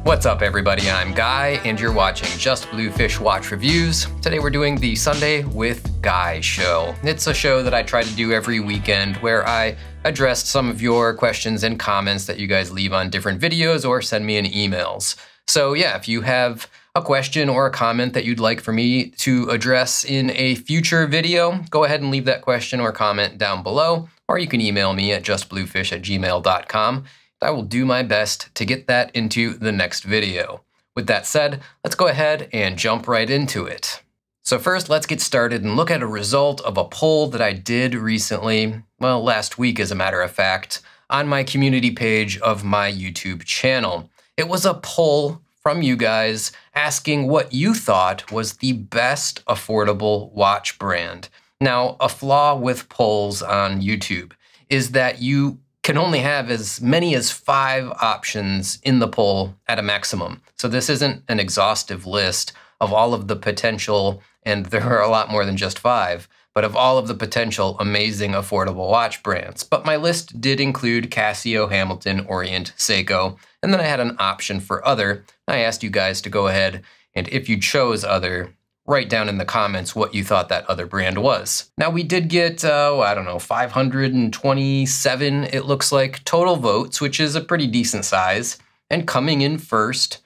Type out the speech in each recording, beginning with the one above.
What's up everybody, I'm Guy and you're watching JustBlueFish Watch Reviews. Today we're doing the Sunday with Guy show. It's a show that I try to do every weekend where I address some of your questions and comments that you guys leave on different videos or send me in emails. So yeah, if you have a question or a comment that you'd like for me to address in a future video, go ahead and leave that question or comment down below, or you can email me at justbluefish@gmail.com. I will do my best to get that into the next video. With that said, let's go ahead and jump right into it. So first, let's get started and look at a result of a poll that I did recently, well, last week as a matter of fact, on my community page of my YouTube channel. It was a poll from you guys asking what you thought was the best affordable watch brand. Now, a flaw with polls on YouTube is that you can only have as many as 5 options in the poll at a maximum. So this isn't an exhaustive list of all of the potential, and there are a lot more than just 5, but of all of the potential amazing affordable watch brands. But my list did include Casio, Hamilton, Orient, Seiko, and then I had an option for other. I asked you guys to go ahead and if you chose other, write down in the comments what you thought that other brand was. Now we did get, I don't know, 527, it looks like, total votes, which is a pretty decent size. And coming in first,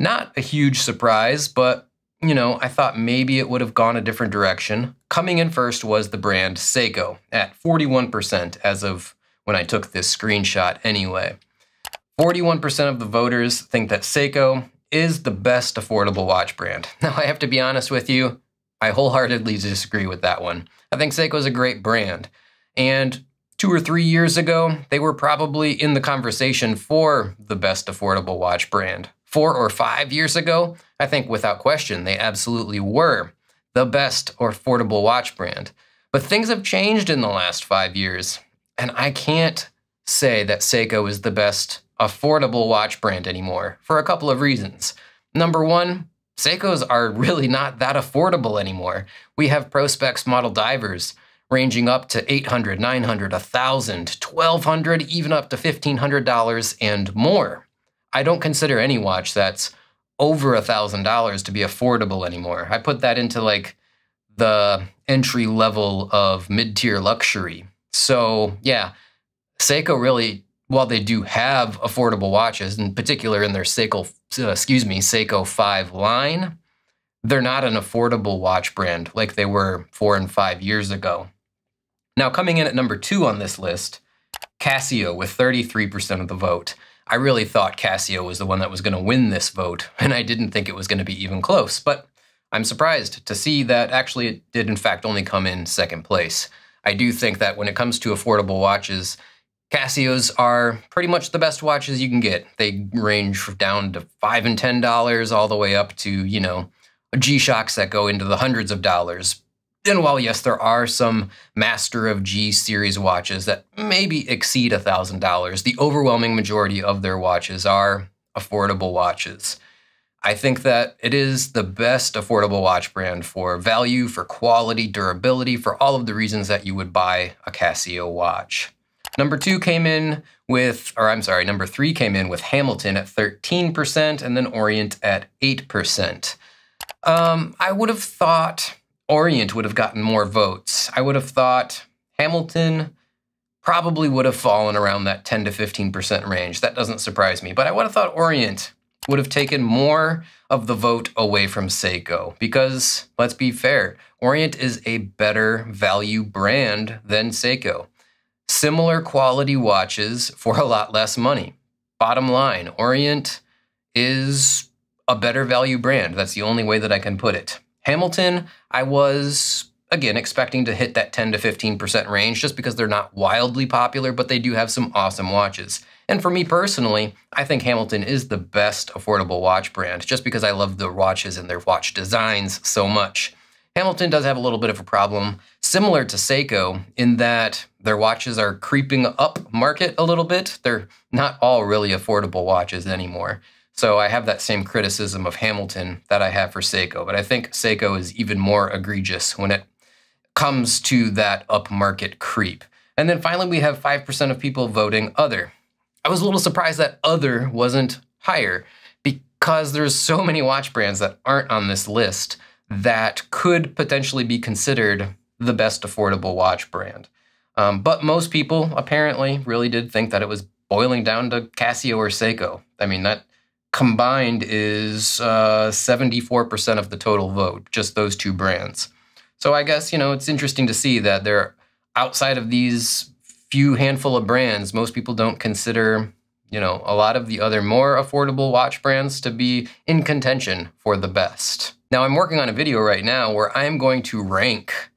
not a huge surprise, but you know, I thought maybe it would have gone a different direction. Coming in first was the brand Seiko at 41% as of when I took this screenshot anyway. 41% of the voters think that Seiko is the best affordable watch brand. Now, I have to be honest with you, I wholeheartedly disagree with that one. I think Seiko is a great brand. And 2 or 3 years ago, they were probably in the conversation for the best affordable watch brand. 4 or 5 years ago, I think without question, they absolutely were the best affordable watch brand. But things have changed in the last 5 years, and I can't say that Seiko is the best affordable watch brand anymore for a couple of reasons. Number one, Seikos are really not that affordable anymore. We have Prospex model divers ranging up to $800, $900, $1,000, $1,200, even up to $1,500 and more. I don't consider any watch that's over $1,000 to be affordable anymore. I put that into like the entry level of mid-tier luxury. So yeah, Seiko really, while they do have affordable watches, in particular in their Seiko 5 line, they're not an affordable watch brand like they were 4 and 5 years ago. Now, coming in at number 2 on this list, Casio with 33% of the vote. I really thought Casio was the one that was going to win this vote, and I didn't think it was going to be even close, but I'm surprised to see that actually it did in fact only come in second place. I do think that when it comes to affordable watches, Casios are pretty much the best watches you can get. They range down to $5 and $10 all the way up to, you know, G-Shocks that go into the hundreds of dollars. And while, yes, there are some Master of G series watches that maybe exceed $1,000, the overwhelming majority of their watches are affordable watches. I think that it is the best affordable watch brand for value, for quality, durability, for all of the reasons that you would buy a Casio watch. Number 3 came in with Hamilton at 13% and then Orient at 8%. I would have thought Orient would have gotten more votes. I would have thought Hamilton probably would have fallen around that 10 to 15% range. That doesn't surprise me, but I would have thought Orient would have taken more of the vote away from Seiko because, let's be fair, Orient is a better value brand than Seiko. Similar quality watches for a lot less money. Bottom line, Orient is a better value brand. That's the only way that I can put it. Hamilton, I was, again, expecting to hit that 10 to 15% range just because they're not wildly popular, but they do have some awesome watches. And for me personally, I think Hamilton is the best affordable watch brand just because I love the watches and their watch designs so much. Hamilton does have a little bit of a problem, similar to Seiko, in that their watches are creeping up market a little bit. They're not all really affordable watches anymore. So I have that same criticism of Hamilton that I have for Seiko, but I think Seiko is even more egregious when it comes to that upmarket creep. And then finally, we have 5% of people voting other. I was a little surprised that other wasn't higher, because there's so many watch brands that aren't on this list that could potentially be considered the best affordable watch brand. But most people apparently really did think that it was boiling down to Casio or Seiko. I mean, that combined is 74% of the total vote, just those two brands. So I guess, it's interesting to see that they're outside of these few handful of brands. Most people don't consider, a lot of the other more affordable watch brands to be in contention for the best. Now, I'm working on a video right now where I'm going to rank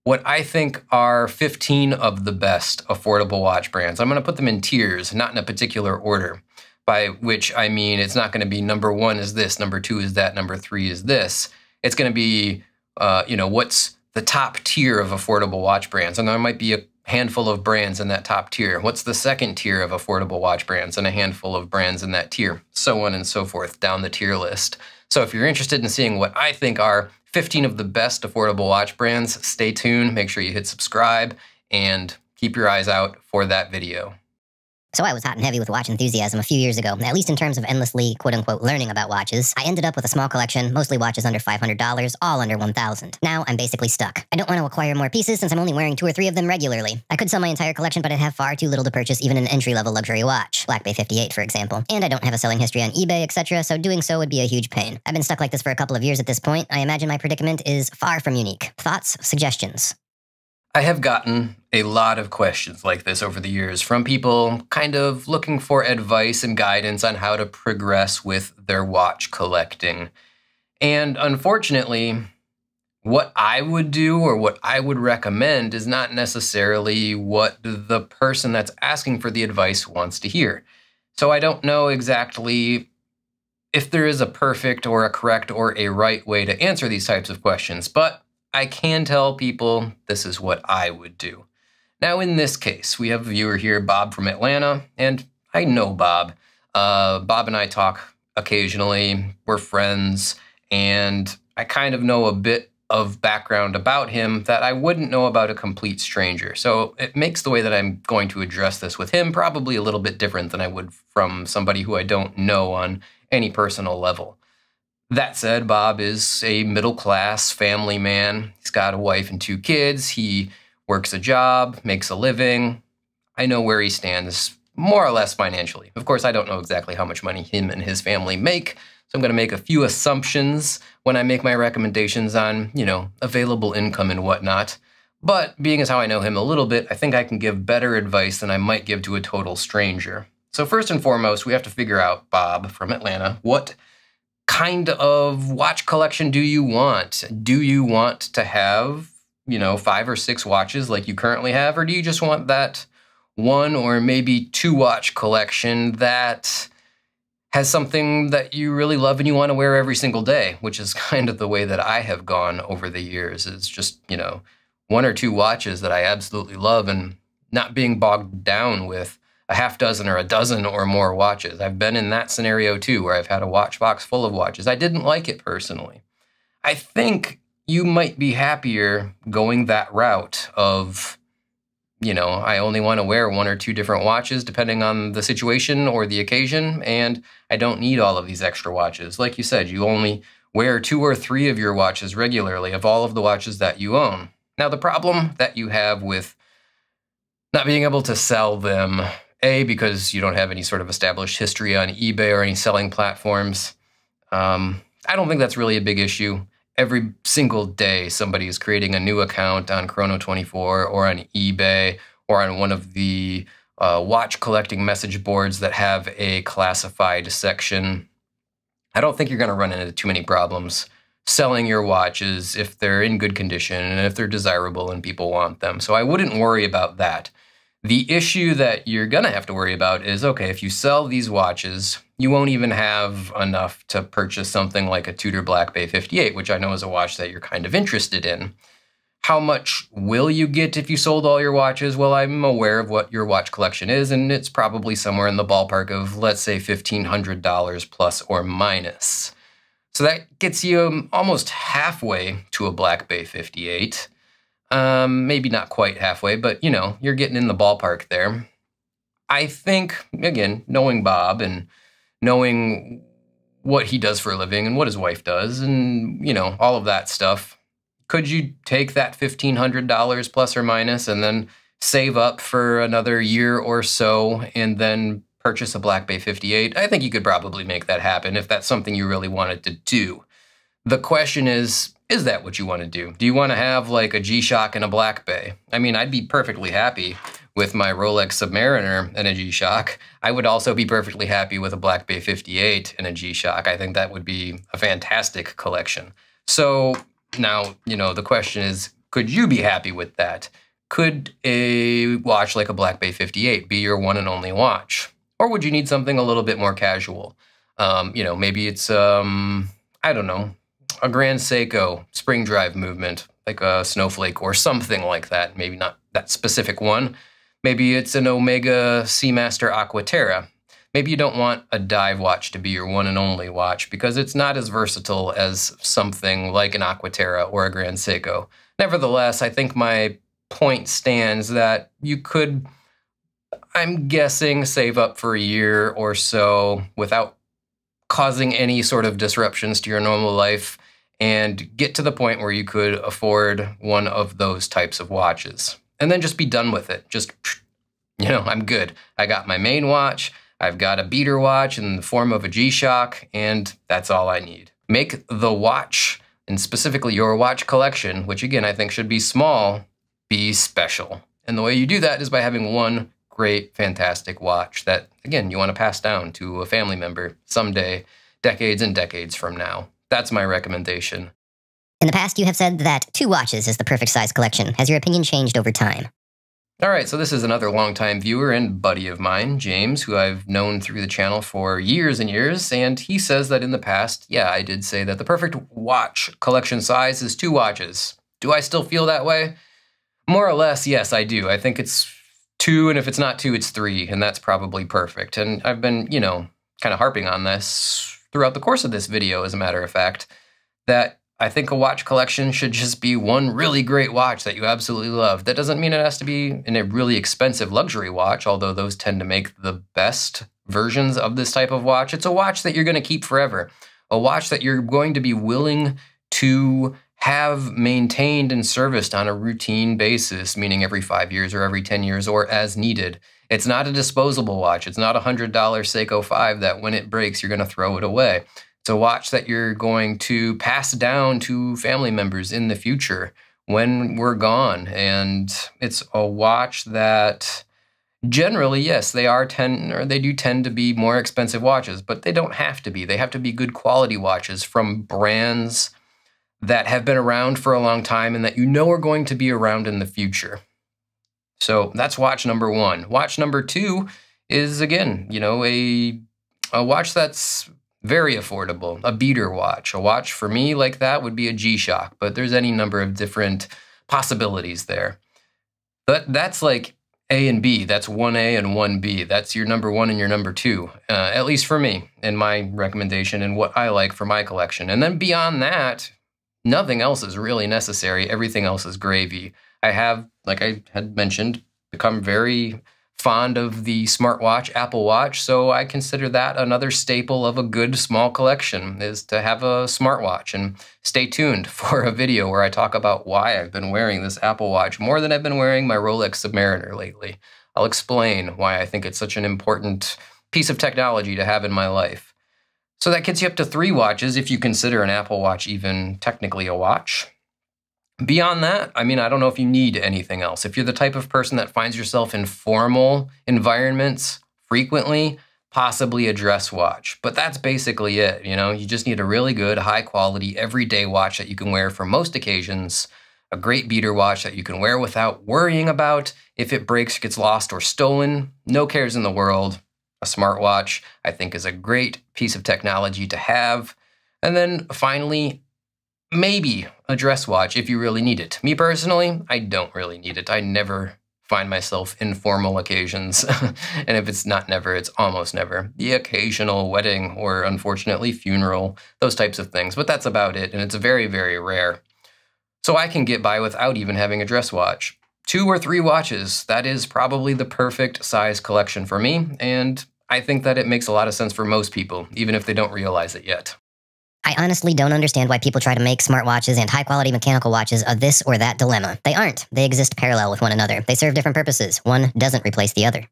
what I think are 15 of the best affordable watch brands. I'm going to put them in tiers, not in a particular order, by which I mean it's not going to be number 1 is this, number 2 is that, number 3 is this. It's going to be, what's the top tier of affordable watch brands? And there might be a handful of brands in that top tier. What's the second tier of affordable watch brands and a handful of brands in that tier, so on and so forth down the tier list. So if you're interested in seeing what I think are 15 of the best affordable watch brands, stay tuned, make sure you hit subscribe, and keep your eyes out for that video. So I was hot and heavy with watch enthusiasm a few years ago, at least in terms of endlessly, quote-unquote, learning about watches. I ended up with a small collection, mostly watches under $500, all under $1,000. Now I'm basically stuck. I don't want to acquire more pieces since I'm only wearing 2 or 3 of them regularly. I could sell my entire collection, but I'd have far too little to purchase even an entry-level luxury watch, Black Bay 58 for example. And I don't have a selling history on eBay, etc., so doing so would be a huge pain. I've been stuck like this for a couple of years at this point. I imagine my predicament is far from unique. Thoughts? Suggestions? I have gotten a lot of questions like this over the years from people kind of looking for advice and guidance on how to progress with their watch collecting. And unfortunately, what I would do or what I would recommend is not necessarily what the person that's asking for the advice wants to hear. So I don't know exactly if there is a perfect or a correct or a right way to answer these types of questions, but I can tell people this is what I would do. Now, in this case, we have a viewer here, Bob from Atlanta, and I know Bob. Bob and I talk occasionally. We're friends, and I kind of know a bit of background about him that I wouldn't know about a complete stranger. So it makes the way that I'm going to address this with him probably a little bit different than I would from somebody who I don't know on any personal level. That said, Bob is a middle-class family man. He's got a wife and 2 kids. He works a job, makes a living. I know where he stands, more or less financially. Of course, I don't know exactly how much money him and his family make, so I'm going to make a few assumptions when I make my recommendations on, available income and whatnot. But being as how I know him a little bit, I think I can give better advice than I might give to a total stranger. So first and foremost, we have to figure out, Bob from Atlanta, what kind of watch collection do you want? Do you want to have, 5 or 6 watches like you currently have, or do you just want that 1 or maybe 2 watch collection that has something that you really love and you want to wear every single day, which is kind of the way that I have gone over the years. It's just, 1 or 2 watches that I absolutely love and not being bogged down with a half dozen or a dozen or more watches. I've been in that scenario too, where I've had a watch box full of watches. I didn't like it personally. I think you might be happier going that route of, I only want to wear 1 or 2 different watches depending on the situation or the occasion, and I don't need all of these extra watches. Like you said, you only wear 2 or 3 of your watches regularly of all of the watches that you own. Now, the problem that you have with not being able to sell them, A, because you don't have any sort of established history on eBay or any selling platforms. I don't think that's really a big issue. Every single day, somebody is creating a new account on Chrono24 or on eBay or on one of the watch collecting message boards that have a classified section. I don't think you're going to run into too many problems selling your watches if they're in good condition and if they're desirable and people want them. So I wouldn't worry about that. The issue that you're going to have to worry about is, okay, if you sell these watches, you won't even have enough to purchase something like a Tudor Black Bay 58, which I know is a watch that you're kind of interested in. How much will you get if you sold all your watches? Well, I'm aware of what your watch collection is, and it's probably somewhere in the ballpark of, let's say, $1,500 plus or minus. So that gets you almost halfway to a Black Bay 58. Maybe not quite halfway, but you're getting in the ballpark there. I think, again, knowing Bob and knowing what he does for a living and what his wife does and, you know, all of that stuff. Could you take that $1,500 plus or minus and then save up for another year or so and then purchase a Black Bay 58? I think you could probably make that happen if that's something you really wanted to do. The question is that what you want to do? Do you want to have like a G-Shock and a Black Bay? I mean, I'd be perfectly happy with my Rolex Submariner and a G-Shock. I would also be perfectly happy with a Black Bay 58 and a G-Shock. I think that would be a fantastic collection. So now, you know, the question is, could you be happy with that? Could a watch like a Black Bay 58 be your one and only watch? Or would you need something a little bit more casual? You know, maybe it's, I don't know, a Grand Seiko spring drive movement, like a Snowflake or something like that. Maybe not that specific one. Maybe it's an Omega Seamaster Aquaterra. Maybe you don't want a dive watch to be your one and only watch because it's not as versatile as something like an Aquaterra or a Grand Seiko. Nevertheless, I think my point stands that you could, I'm guessing, save up for a year or so without causing any sort of disruptions to your normal life and get to the point where you could afford one of those types of watches. And then just be done with it. Just, you know, I'm good. I got my main watch, I've got a beater watch in the form of a G-Shock, and that's all I need. Make the watch, and specifically your watch collection, which again I think should be small, be special. And the way you do that is by having one great, fantastic watch that, again, you want to pass down to a family member someday, decades and decades from now. That's my recommendation. In the past, you have said that 2 watches is the perfect size collection. Has your opinion changed over time? All right, so this is another longtime viewer and buddy of mine, James, who I've known through the channel for years and years, and he says that in the past, yeah, I did say that the perfect watch collection size is 2 watches. Do I still feel that way? More or less, yes, I do. I think it's 2, and if it's not 2, it's 3, and that's probably perfect. And I've been, you know, kind of harping on this throughout the course of this video, as a matter of fact, that I think a watch collection should just be one really great watch that you absolutely love. That doesn't mean it has to be in a really expensive luxury watch, although those tend to make the best versions of this type of watch. It's a watch that you're going to keep forever. A watch that you're going to be willing to have maintained and serviced on a routine basis, meaning every 5 years or every 10 years or as needed. It's not a disposable watch. It's not a $100 Seiko 5 that when it breaks, you're going to throw it away. It's a watch that you're going to pass down to family members in the future when we're gone. And it's a watch that generally, yes, they do tend to be more expensive watches, but they don't have to be. They have to be good quality watches from brands that have been around for a long time and that you know are going to be around in the future. So that's watch number 1. Watch number 2 is, again, you know, a watch that's very affordable, a beater watch. A watch for me like that would be a G-Shock, but there's any number of different possibilities there. But that's like A and B. That's 1A and 1B. That's your number 1 and your number 2, at least for me, in my recommendation and what I like for my collection. And then beyond that, nothing else is really necessary. Everything else is gravy. I have, like I had mentioned, become very fond of the smartwatch, Apple Watch, so I consider that another staple of a good small collection is to have a smartwatch. And stay tuned for a video where I talk about why I've been wearing this Apple Watch more than I've been wearing my Rolex Submariner lately. I'll explain why I think it's such an important piece of technology to have in my life. So that gets you up to 3 watches if you consider an Apple Watch even technically a watch. Beyond that, I mean, I don't know if you need anything else. If you're the type of person that finds yourself in formal environments frequently, possibly a dress watch. But that's basically it, you know? You just need a really good, high-quality, everyday watch that you can wear for most occasions, a great beater watch that you can wear without worrying about if it breaks, gets lost, or stolen. No cares in the world. A smartwatch, I think, is a great piece of technology to have. And then finally, maybe a dress watch if you really need it. Me personally, I don't really need it. I never find myself in formal occasions. And if it's not never, it's almost never. The occasional wedding or, unfortunately, funeral, those types of things. But that's about it, and it's very, very rare. So I can get by without even having a dress watch. 2 or 3 watches, that is probably the perfect size collection for me, and I think that it makes a lot of sense for most people, even if they don't realize it yet. I honestly don't understand why people try to make smartwatches and high-quality mechanical watches a this or that dilemma. They aren't. They exist parallel with one another. They serve different purposes. One doesn't replace the other.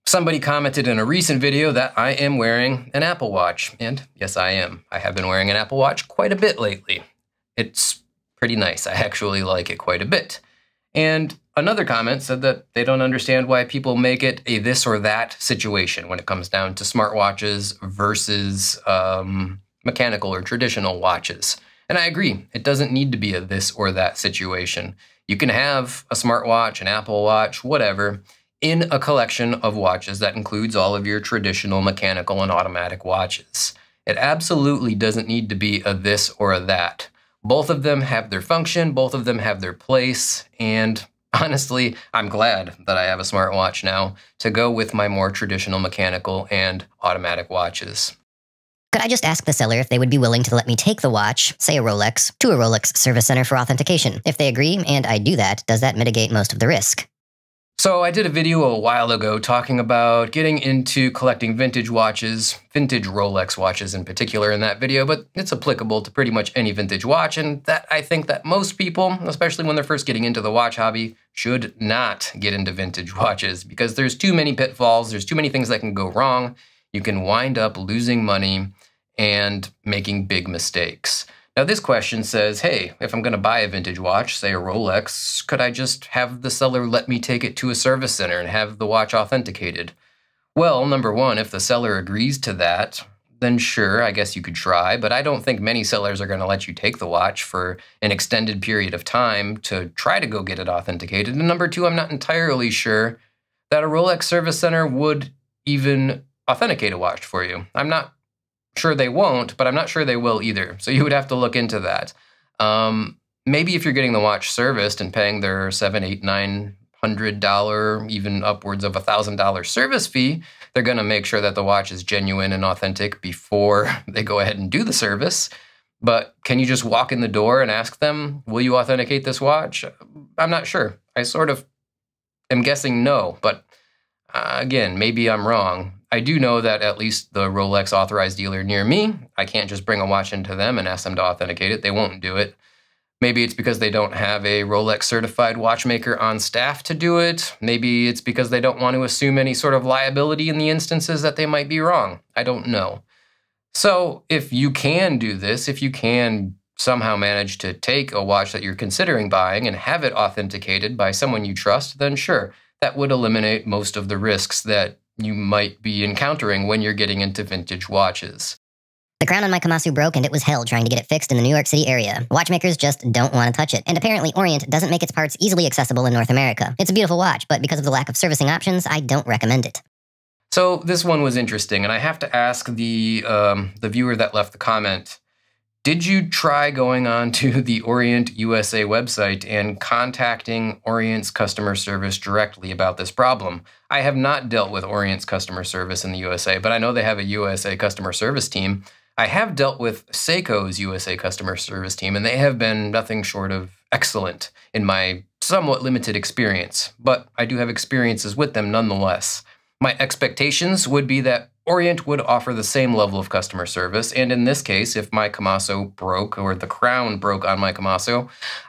Somebody commented in a recent video that I am wearing an Apple Watch, and yes, I am. I have been wearing an Apple Watch quite a bit lately. It's pretty nice. I actually like it quite a bit. And another comment said that they don't understand why people make it a this or that situation when it comes down to smartwatches versus mechanical or traditional watches. And I agree, it doesn't need to be a this or that situation. You can have a smartwatch, an Apple Watch, whatever, in a collection of watches that includes all of your traditional mechanical and automatic watches. It absolutely doesn't need to be a this or a that. Both of them have their function, both of them have their place, and honestly, I'm glad that I have a smartwatch now to go with my more traditional mechanical and automatic watches. Could I just ask the seller if they would be willing to let me take the watch, say a Rolex, to a Rolex service center for authentication? If they agree, and I do that, does that mitigate most of the risk? So I did a video a while ago talking about getting into collecting vintage watches, vintage Rolex watches in particular in that video, but it's applicable to pretty much any vintage watch, and that I think that most people, especially when they're first getting into the watch hobby, should not get into vintage watches because there's too many pitfalls, there's too many things that can go wrong. You can wind up losing money and making big mistakes. Now this question says, hey, if I'm gonna buy a vintage watch, say a Rolex, could I just have the seller let me take it to a service center and have the watch authenticated? Well, number one, if the seller agrees to that, then sure, I guess you could try, but I don't think many sellers are gonna let you take the watch for an extended period of time to try to go get it authenticated. And number two, I'm not entirely sure that a Rolex service center would even authenticate a watch for you. I'm not sure they won't, but I'm not sure they will either. So you would have to look into that. Maybe if you're getting the watch serviced and paying their $700, $800, $900, even upwards of $1,000 service fee, they're going to make sure that the watch is genuine and authentic before they go ahead and do the service. But can you just walk in the door and ask them, will you authenticate this watch? I'm not sure. I sort of am guessing no, but again, maybe I'm wrong. I do know that at least the Rolex authorized dealer near me, I can't just bring a watch into them and ask them to authenticate it. They won't do it. Maybe it's because they don't have a Rolex certified watchmaker on staff to do it. Maybe it's because they don't want to assume any sort of liability in the instances that they might be wrong. I don't know. So if you can do this, if you can somehow manage to take a watch that you're considering buying and have it authenticated by someone you trust, then sure, that would eliminate most of the risks that you might be encountering when you're getting into vintage watches. The crown on my Kamasu broke and it was hell trying to get it fixed in the New York City area. Watchmakers just don't want to touch it. And apparently Orient doesn't make its parts easily accessible in North America. It's a beautiful watch, but because of the lack of servicing options, I don't recommend it. So this one was interesting, and I have to ask the viewer that left the comment, did you try going on to the Orient USA website and contacting Orient's customer service directly about this problem? I have not dealt with Orient's customer service in the USA, but I know they have a USA customer service team. I have dealt with Seiko's USA customer service team, and they have been nothing short of excellent in my somewhat limited experience, but I do have experiences with them nonetheless. My expectations would be that Orient would offer the same level of customer service, and in this case, if my Kamasu broke or the crown broke on my Kamasu,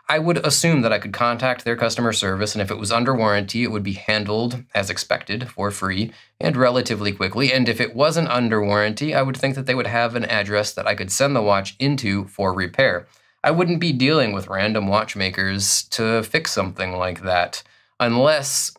I would assume that I could contact their customer service, and if it was under warranty, it would be handled as expected for free and relatively quickly, and if it wasn't under warranty, I would think that they would have an address that I could send the watch into for repair. I wouldn't be dealing with random watchmakers to fix something like that, unless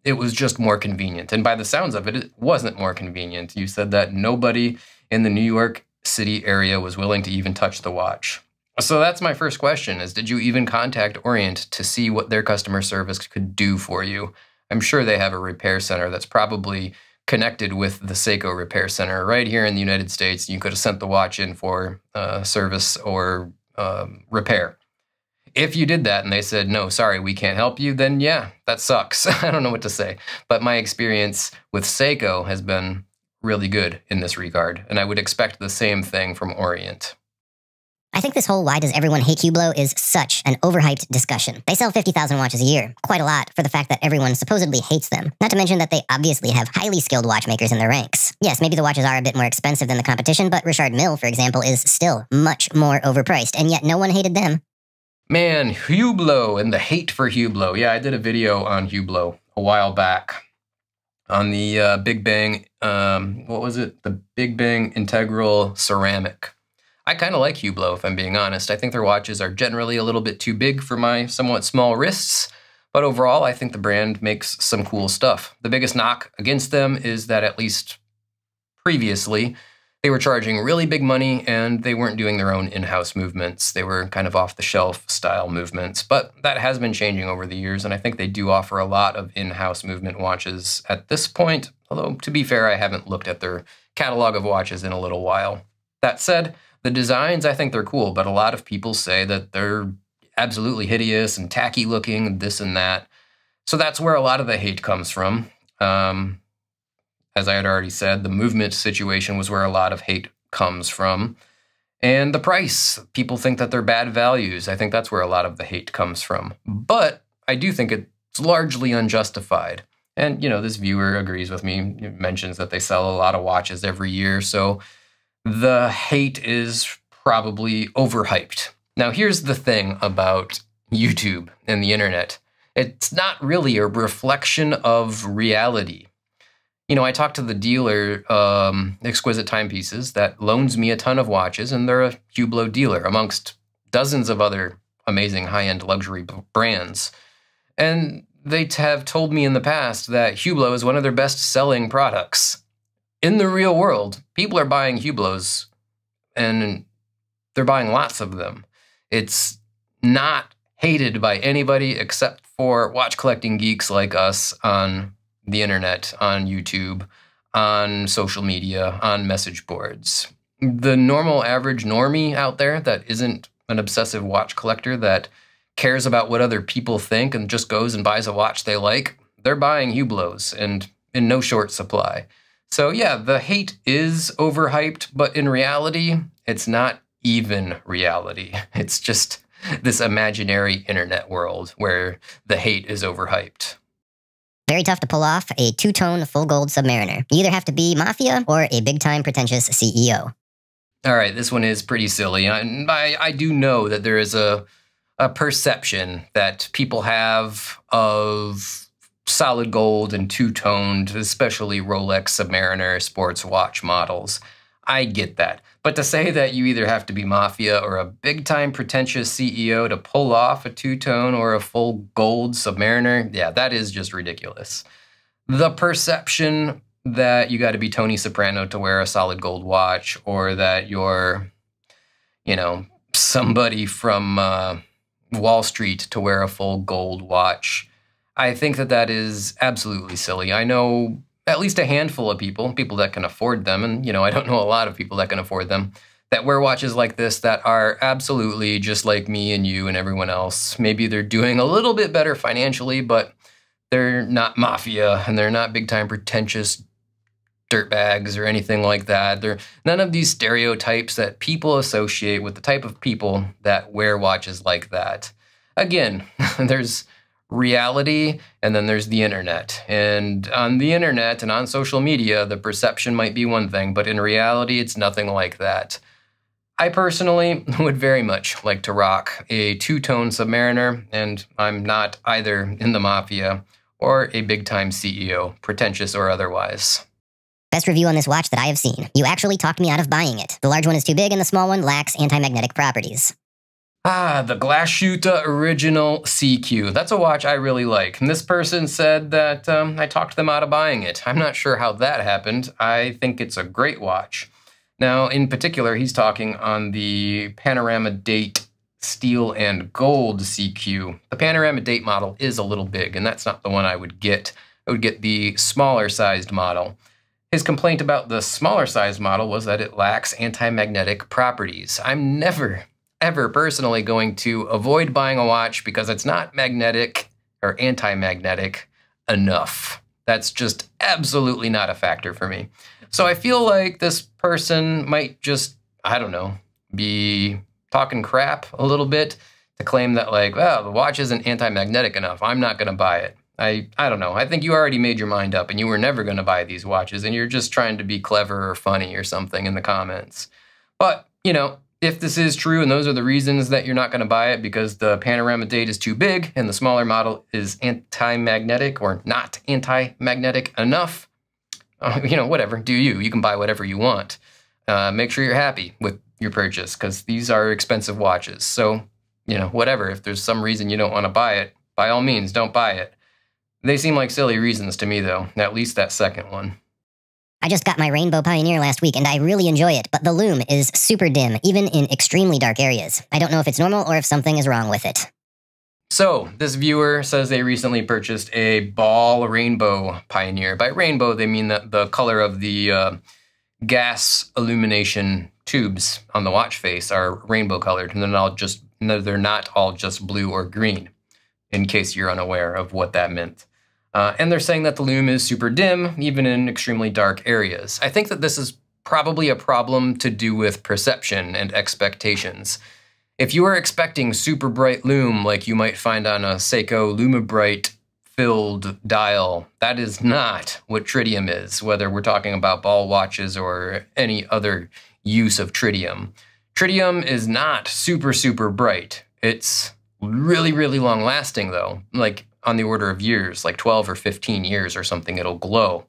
it was just more convenient. And by the sounds of it, it wasn't more convenient. You said that nobody in the New York City area was willing to even touch the watch. So that's my first question is, did you even contact Orient to see what their customer service could do for you? I'm sure they have a repair center that's probably connected with the Seiko repair center right here in the United States. You could have sent the watch in for service or repair. If you did that and they said, no, sorry, we can't help you, then yeah, that sucks. I don't know what to say. But my experience with Seiko has been really good in this regard, and I would expect the same thing from Orient. I think this whole why does everyone hate Hublot is such an overhyped discussion. They sell 50,000 watches a year, quite a lot for the fact that everyone supposedly hates them. Not to mention that they obviously have highly skilled watchmakers in their ranks. Yes, maybe the watches are a bit more expensive than the competition, but Richard Mille, for example, is still much more overpriced, and yet no one hated them. Man, Hublot and the hate for Hublot. Yeah, I did a video on Hublot a while back on the Big Bang, what was it? The Big Bang Integral Ceramic. I kind of like Hublot, if I'm being honest. I think their watches are generally a little bit too big for my somewhat small wrists, but overall, I think the brand makes some cool stuff. The biggest knock against them is that, at least previously, they were charging really big money and they weren't doing their own in-house movements. They were kind of off-the-shelf style movements, but that has been changing over the years, and I think they do offer a lot of in-house movement watches at this point, although, to be fair, I haven't looked at their catalog of watches in a little while. That said, the designs, I think they're cool, but a lot of people say that they're absolutely hideous and tacky looking, and this and that. So that's where a lot of the hate comes from. As I had already said, the movement situation was where a lot of hate comes from. And the price. People think that they're bad values. I think that's where a lot of the hate comes from. But I do think it's largely unjustified. And, this viewer agrees with me. He mentions that they sell a lot of watches every year, so the hate is probably overhyped. Now, here's the thing about YouTube and the internet. It's not really a reflection of reality. I talked to the dealer, Exquisite Timepieces, that loans me a ton of watches, and they're a Hublot dealer amongst dozens of other amazing high-end luxury brands. And they have told me in the past that Hublot is one of their best-selling products. In the real world, people are buying Hublots, and they're buying lots of them. It's not hated by anybody except for watch collecting geeks like us on the internet, on YouTube, on social media, on message boards. The normal average normie out there that isn't an obsessive watch collector that cares about what other people think and just goes and buys a watch they like, they're buying Hublots, and in no short supply. So yeah, the hate is overhyped, but in reality, it's not even reality. It's just this imaginary internet world where the hate is overhyped. Very tough to pull off a two-tone full gold Submariner. You either have to be mafia or a big-time pretentious CEO. All right, this one is pretty silly. I do know that there is a perception that people have of solid gold and two-toned, especially Rolex Submariner sports watch models. I get that. But to say that you either have to be mafia or a big-time pretentious CEO to pull off a two-tone or a full gold Submariner, yeah, that is just ridiculous. The perception that you got to be Tony Soprano to wear a solid gold watch, or that you're, somebody from Wall Street to wear a full gold watch, I think that is absolutely silly. I know at least a handful of people that can afford them, and I don't know a lot of people that can afford them, that wear watches like this that are absolutely just like me and you and everyone else. Maybe they're doing a little bit better financially, but they're not mafia and they're not big-time pretentious dirtbags or anything like that. They're none of these stereotypes that people associate with the type of people that wear watches like that. Again, there's reality, and then there's the internet. And on the internet and on social media, the perception might be one thing, but in reality, it's nothing like that. I personally would very much like to rock a two-tone Submariner, and I'm not either in the mafia or a big-time CEO, pretentious or otherwise. Best review on this watch that I have seen. You actually talked me out of buying it. The large one is too big and the small one lacks anti-magnetic properties. The Glashuta Original CQ. That's a watch I really like. And this person said that I talked them out of buying it. I'm not sure how that happened. I think it's a great watch. Now, in particular, he's talking on the Panorama Date Steel and Gold CQ. The Panorama Date model is a little big, and that's not the one I would get. I would get the smaller sized model. His complaint about the smaller sized model was that it lacks anti-magnetic properties. I'm never ever personally going to avoid buying a watch because it's not magnetic or anti-magnetic enough. That's just absolutely not a factor for me. So I feel like this person might just, I don't know, be talking crap a little bit to claim that like, well, the watch isn't anti-magnetic enough, I'm not going to buy it. I don't know. I think you already made your mind up and you were never going to buy these watches and you're just trying to be clever or funny or something in the comments. But, you know, if this is true and those are the reasons that you're not going to buy it because the panorama date is too big and the smaller model is anti-magnetic or not anti-magnetic enough, you know, whatever, do you. You can buy whatever you want. Make sure you're happy with your purchase because these are expensive watches. So, you know, whatever. If there's some reason you don't want to buy it, by all means, don't buy it. They seem like silly reasons to me, though, at least that second one. I just got my Rainbow Pioneer last week, and I really enjoy it, but the Lume is super dim, even in extremely dark areas. I don't know if it's normal or if something is wrong with it. So, this viewer says they recently purchased a ball Rainbow Pioneer. By rainbow, they mean that the color of the gas illumination tubes on the watch face are rainbow colored, and they're not all just blue or green, in case you're unaware of what that meant. And they're saying that the Lume is super dim, even in extremely dark areas. I think that this is probably a problem to do with perception and expectations. If you are expecting super bright Lume like you might find on a Seiko Lume-Bright filled dial, that is not what tritium is, whether we're talking about ball watches or any other use of tritium. Tritium is not super, super bright. It's really, really long lasting though, like on the order of years, like 12 or 15 years or something, it'll glow.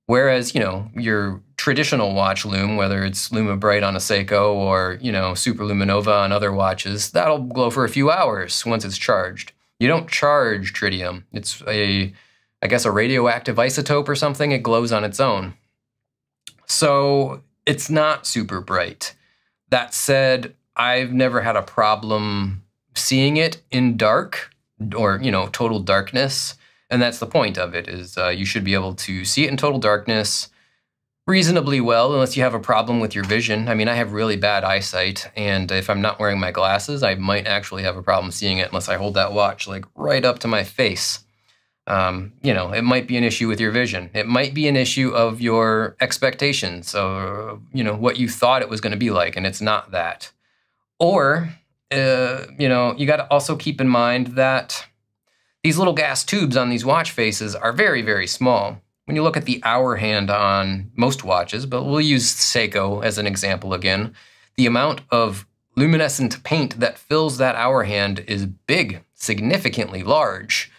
Whereas, you know, your traditional watch Lume, whether it's Lume-Bright on a Seiko or, you know, Super Luminova on other watches, that'll glow for a few hours once it's charged. You don't charge tritium. It's I guess a radioactive isotope or something. It glows on its own. So it's not super bright. That said, I've never had a problem seeing it in dark or, you know, total darkness. And that's the point of it, is you should be able to see it in total darkness reasonably well, unless you have a problem with your vision. I mean, I have really bad eyesight, and if I'm not wearing my glasses, I might actually have a problem seeing it unless I hold that watch like right up to my face. You know, it might be an issue with your vision. It might be an issue of your expectations, or, you know, what you thought it was going to be like, and it's not that. Or, you know, you got to also keep in mind that these little gas tubes on these watch faces are very, very small. When you look at the hour hand on most watches, but we'll use Seiko as an example again, the amount of luminescent paint that fills that hour hand is big, significantly large.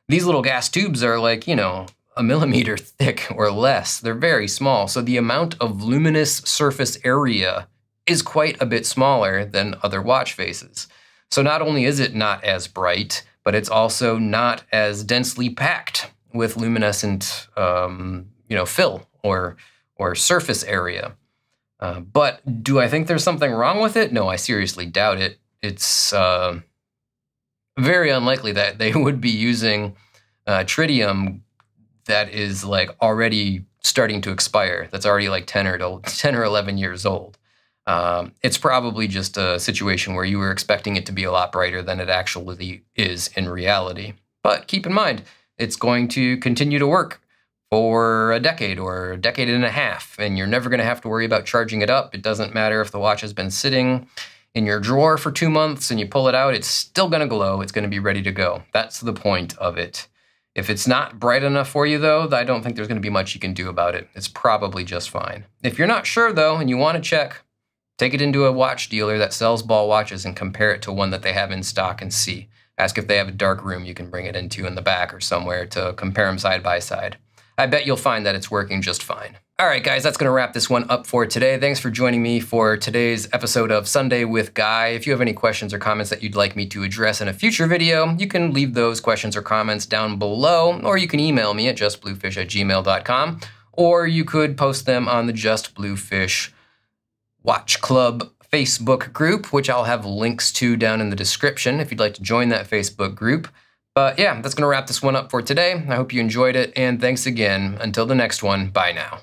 These little gas tubes are like, you know, a millimeter thick or less. They're very small, so the amount of luminous surface area is quite a bit smaller than other watch faces. So not only is it not as bright, but it's also not as densely packed with luminescent, you know, fill or surface area. But do I think there's something wrong with it? No, I seriously doubt it. It's very unlikely that they would be using tritium that is like already starting to expire. That's already like 10 or 11 years old. It's probably just a situation where you were expecting it to be a lot brighter than it actually is in reality. But keep in mind, it's going to continue to work for a decade or a decade and a half, and you're never going to have to worry about charging it up. It doesn't matter if the watch has been sitting in your drawer for 2 months and you pull it out, it's still going to glow. It's going to be ready to go. That's the point of it. If it's not bright enough for you, though, I don't think there's going to be much you can do about it. It's probably just fine. If you're not sure, though, and you want to check, take it into a watch dealer that sells ball watches and compare it to one that they have in stock and see. Ask if they have a dark room you can bring it into in the back or somewhere to compare them side by side. I bet you'll find that it's working just fine. All right, guys, that's going to wrap this one up for today. Thanks for joining me for today's episode of Sunday with Guy. If you have any questions or comments that you'd like me to address in a future video, you can leave those questions or comments down below, or you can email me at justbluefish@gmail.com, or you could post them on the Just Bluefish Watch Club Facebook group, which I'll have links to down in the description if you'd like to join that Facebook group. But yeah, that's going to wrap this one up for today. I hope you enjoyed it, and thanks again. Until the next one, bye now.